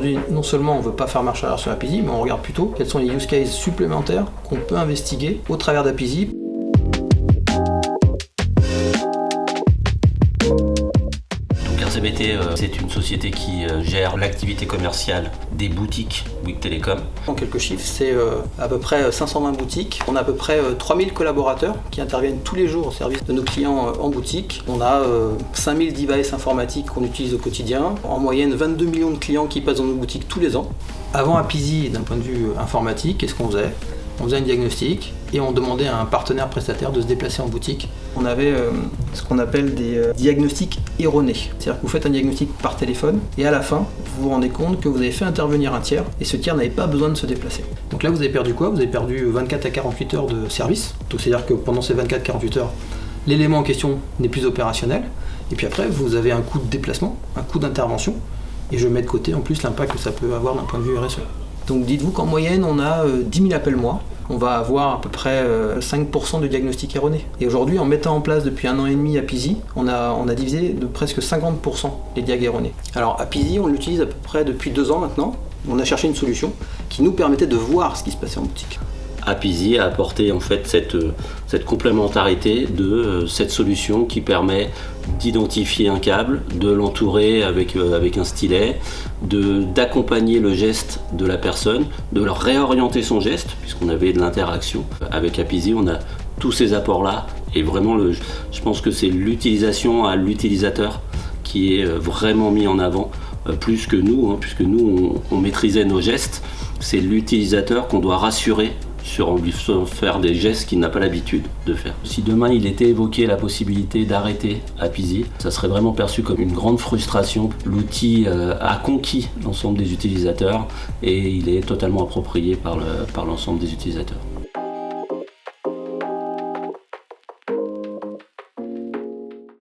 Aujourd'hui, non seulement on ne veut pas faire marche arrière sur Apizee, mais on regarde plutôt quels sont les use cases supplémentaires qu'on peut investiguer au travers d'Apizee. RCBT, c'est une société qui gère l'activité commerciale des boutiques Bouygues Télécom. En quelques chiffres, c'est à peu près 520 boutiques. On a à peu près 3000 collaborateurs qui interviennent tous les jours au service de nos clients en boutique. On a 5000 devices informatiques qu'on utilise au quotidien. En moyenne, 22 millions de clients qui passent dans nos boutiques tous les ans. Avant Apizee, d'un point de vue informatique, qu'est-ce qu'on faisait ? On faisait un diagnostic et on demandait à un partenaire prestataire de se déplacer en boutique. On avait ce qu'on appelle des diagnostics erronés. C'est-à-dire que vous faites un diagnostic par téléphone et à la fin, vous vous rendez compte que vous avez fait intervenir un tiers et ce tiers n'avait pas besoin de se déplacer. Donc là, vous avez perdu quoi ? Vous avez perdu 24 à 48 heures de service. Donc c'est-à-dire que pendant ces 24-48 heures, l'élément en question n'est plus opérationnel. Et puis après, vous avez un coût de déplacement, un coût d'intervention. Et je mets de côté en plus l'impact que ça peut avoir d'un point de vue RSE. Donc dites-vous qu'en moyenne, on a 10 000 appels mois. On va avoir à peu près 5% de diagnostics erronés. Et aujourd'hui, en mettant en place depuis 1 an et demi Apizee, on a divisé de presque 50% les diag erronés. Alors Apizee, on l'utilise à peu près depuis 2 ans maintenant. On a cherché une solution qui nous permettait de voir ce qui se passait en boutique. Apizee a apporté en fait cette complémentarité de cette solution qui permet d'identifier un câble, de l'entourer avec un stylet, d'accompagner le geste de la personne, de leur réorienter son geste, puisqu'on avait de l'interaction. Avec Apizee, on a tous ces apports-là, et vraiment, je pense que c'est l'utilisation à l'utilisateur qui est vraiment mis en avant, plus que nous, puisque nous, on maîtrisait nos gestes. C'est l'utilisateur qu'on doit rassurer sur lui faire des gestes qu'il n'a pas l'habitude de faire. Si demain il était évoqué la possibilité d'arrêter Apizee, ça serait vraiment perçu comme une grande frustration. L'outil a conquis l'ensemble des utilisateurs et il est totalement approprié par l'ensemble des utilisateurs.